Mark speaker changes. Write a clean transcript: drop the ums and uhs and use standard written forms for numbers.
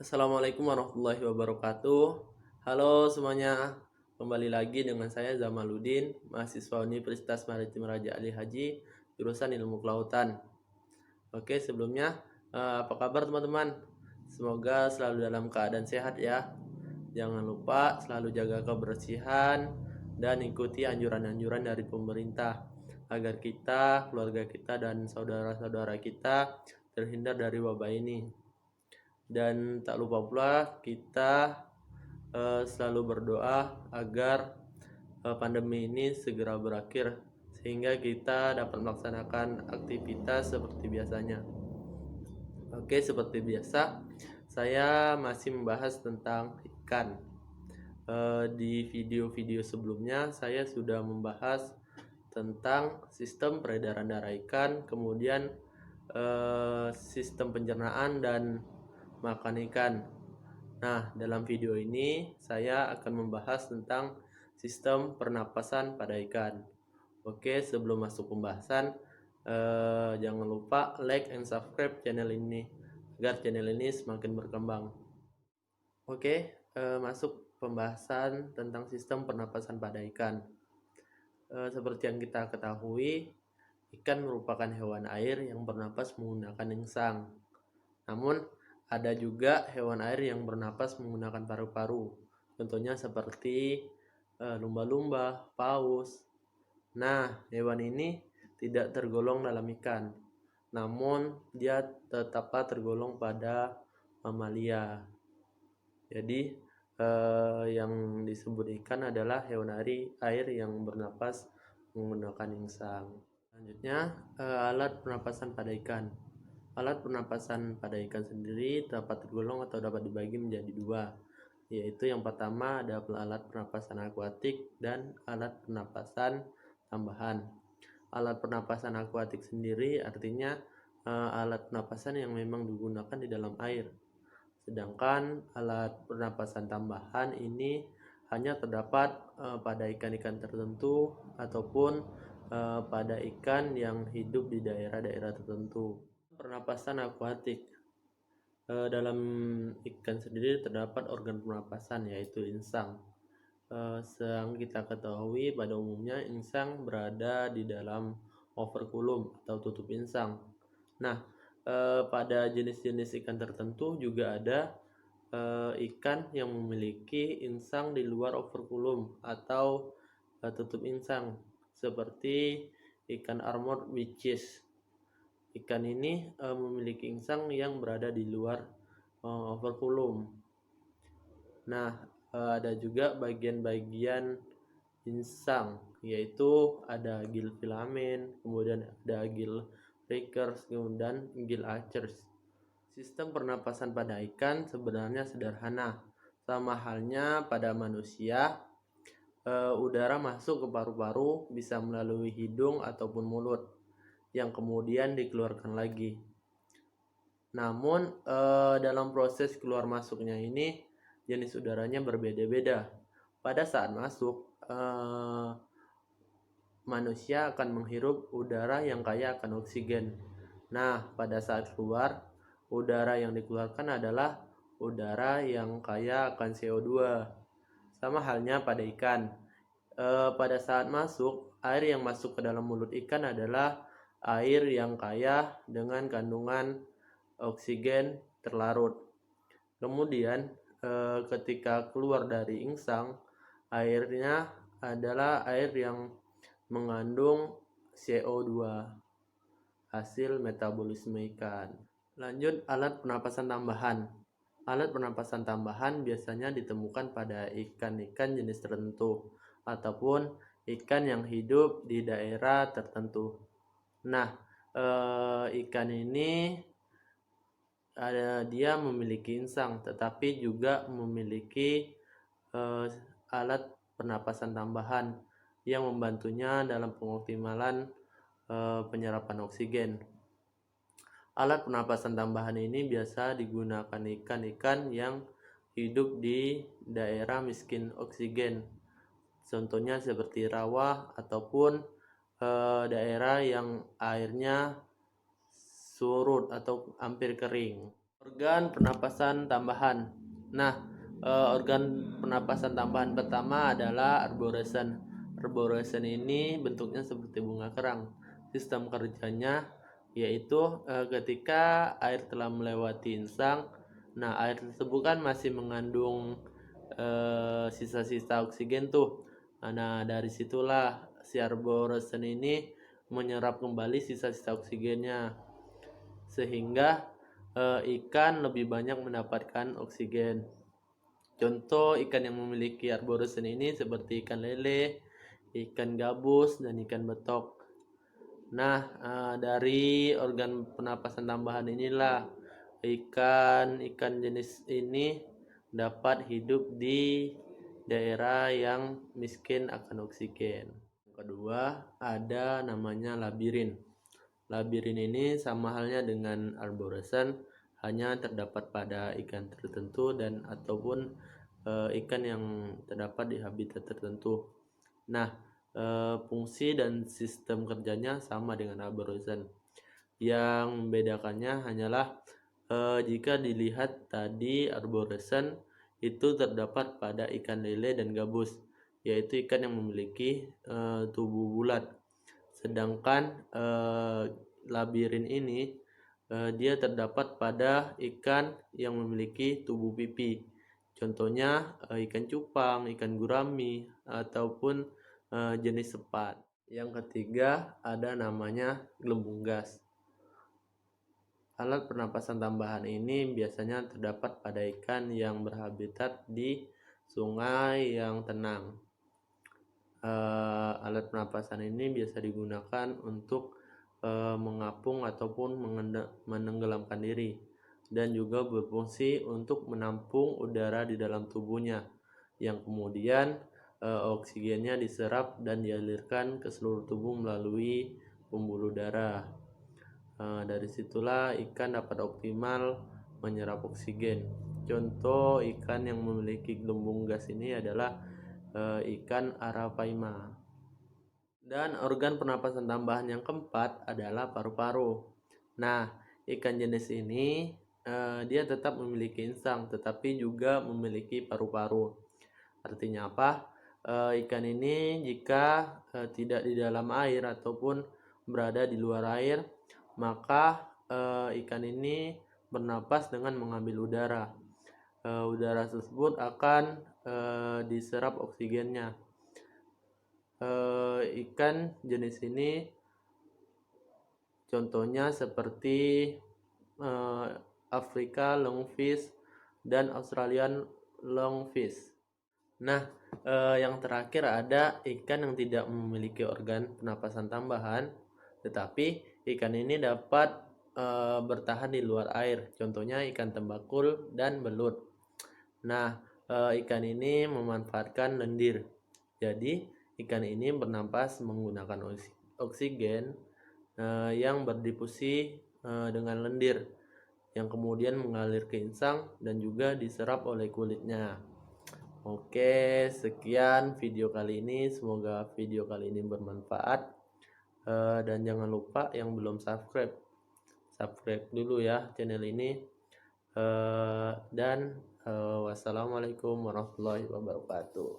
Speaker 1: Assalamualaikum warahmatullahi wabarakatuh. Halo semuanya, kembali lagi dengan saya Zamaludin, mahasiswa Universitas Maritim Raja Ali Haji, jurusan Ilmu Kelautan. Oke, sebelumnya apa kabar teman-teman? Semoga selalu dalam keadaan sehat ya. Jangan lupa selalu jaga kebersihan dan ikuti anjuran-anjuran dari pemerintah agar kita, keluarga kita, dan saudara-saudara kita terhindar dari wabah ini. Dan tak lupa pula kita selalu berdoa agar pandemi ini segera berakhir sehingga kita dapat melaksanakan aktivitas seperti biasanya. Oke, seperti biasa saya masih membahas tentang ikan. Di video-video sebelumnya saya sudah membahas tentang sistem peredaran darah ikan, kemudian sistem pencernaan dan makan ikan. Nah, dalam video ini saya akan membahas tentang sistem pernapasan pada ikan. Oke, sebelum masuk pembahasan, jangan lupa like and subscribe channel ini agar channel ini semakin berkembang. Oke, masuk pembahasan tentang sistem pernapasan pada ikan. Seperti yang kita ketahui, ikan merupakan hewan air yang bernapas menggunakan insang. Namun, ada juga hewan air yang bernapas menggunakan paru-paru. Contohnya seperti lumba-lumba, paus. Nah, hewan ini tidak tergolong dalam ikan. Namun, dia tetap tergolong pada mamalia. Jadi, yang disebut ikan adalah hewan air yang bernapas menggunakan insang. Selanjutnya, alat pernapasan pada ikan. Alat pernapasan pada ikan sendiri dapat tergolong atau dapat dibagi menjadi dua, yaitu yang pertama ada alat pernapasan akuatik dan alat pernapasan tambahan. Alat pernapasan akuatik sendiri artinya alat pernapasan yang memang digunakan di dalam air. Sedangkan alat pernapasan tambahan ini hanya terdapat pada ikan-ikan tertentu ataupun pada ikan yang hidup di daerah-daerah tertentu. Pernapasan akuatik. Dalam ikan sendiri terdapat organ pernapasan yaitu insang. Yang kita ketahui pada umumnya insang berada di dalam operkulum atau tutup insang. Nah, pada jenis-jenis ikan tertentu juga ada ikan yang memiliki insang di luar operkulum atau tutup insang seperti ikan armor witches. Ikan ini memiliki insang yang berada di luar operkulum. Nah, ada juga bagian-bagian insang, yaitu ada gill filamen, kemudian ada gill rakers, kemudian gill archers. Sistem pernapasan pada ikan sebenarnya sederhana. Sama halnya pada manusia, udara masuk ke paru-paru bisa melalui hidung ataupun mulut yang kemudian dikeluarkan lagi. Namun dalam proses keluar masuknya ini jenis udaranya berbeda-beda. Pada saat masuk, manusia akan menghirup udara yang kaya akan oksigen. Nah, pada saat keluar, udara yang dikeluarkan adalah udara yang kaya akan CO2. Sama halnya pada ikan. Pada saat masuk, air yang masuk ke dalam mulut ikan adalah air yang kaya dengan kandungan oksigen terlarut. Kemudian ketika keluar dari insang, airnya adalah air yang mengandung CO2 hasil metabolisme ikan. Lanjut, alat pernapasan tambahan. Alat pernapasan tambahan biasanya ditemukan pada ikan-ikan jenis tertentu ataupun ikan yang hidup di daerah tertentu. Nah, ikan ini dia memiliki insang tetapi juga memiliki alat pernapasan tambahan yang membantunya dalam pengoptimalan penyerapan oksigen. Alat pernapasan tambahan ini biasa digunakan ikan-ikan yang hidup di daerah miskin oksigen. Contohnya seperti rawa ataupun daerah yang airnya surut atau hampir kering. Organ pernapasan tambahan. Nah, organ pernapasan tambahan pertama adalah arborescens. Arborescens ini bentuknya seperti bunga kerang. Sistem kerjanya yaitu ketika air telah melewati insang, nah air tersebut kan masih mengandung sisa-sisa oksigen tuh. Nah, dari situlah si arborescens ini menyerap kembali sisa-sisa oksigennya sehingga ikan lebih banyak mendapatkan oksigen. Contoh ikan yang memiliki arborescens ini seperti ikan lele, ikan gabus, dan ikan betok. Nah, dari organ pernapasan tambahan inilah ikan jenis ini dapat hidup di daerah yang miskin akan oksigen. Kedua, ada namanya labirin. Labirin ini sama halnya dengan arborescens, hanya terdapat pada ikan tertentu dan ataupun ikan yang terdapat di habitat tertentu. Nah, fungsi dan sistem kerjanya sama dengan arborescens. Yang membedakannya hanyalah jika dilihat tadi arborescens itu terdapat pada ikan lele dan gabus, yaitu ikan yang memiliki tubuh bulat. Sedangkan labirin ini dia terdapat pada ikan yang memiliki tubuh pipi. Contohnya ikan cupang, ikan gurami, ataupun jenis sepat. Yang ketiga ada namanya gelembung gas. Alat pernapasan tambahan ini biasanya terdapat pada ikan yang berhabitat di sungai yang tenang. Alat pernapasan ini biasa digunakan untuk mengapung ataupun menenggelamkan diri, dan juga berfungsi untuk menampung udara di dalam tubuhnya yang kemudian oksigennya diserap dan dialirkan ke seluruh tubuh melalui pembuluh darah. Dari situlah ikan dapat optimal menyerap oksigen. Contoh ikan yang memiliki gelembung gas ini adalah ikan arapaima. Dan organ pernapasan tambahan yang keempat adalah paru-paru. Nah, ikan jenis ini dia tetap memiliki insang, tetapi juga memiliki paru-paru. Artinya apa? Ikan ini jika tidak di dalam air ataupun berada di luar air, maka ikan ini bernapas dengan mengambil udara. Udara tersebut akan diserap oksigennya. Ikan jenis ini contohnya seperti Afrika lungfish dan Australian lungfish. Nah, yang terakhir ada ikan yang tidak memiliki organ pernapasan tambahan, tetapi ikan ini dapat bertahan di luar air. Contohnya ikan tembakul dan belut. Nah, ikan ini memanfaatkan lendir. Jadi, ikan ini bernapas menggunakan oksigen yang berdifusi dengan lendir, yang kemudian mengalir ke insang dan juga diserap oleh kulitnya. Oke, sekian video kali ini. Semoga video kali ini bermanfaat. Dan jangan lupa yang belum subscribe dulu ya channel ini. Dan wassalamualaikum warahmatullahi wabarakatuh.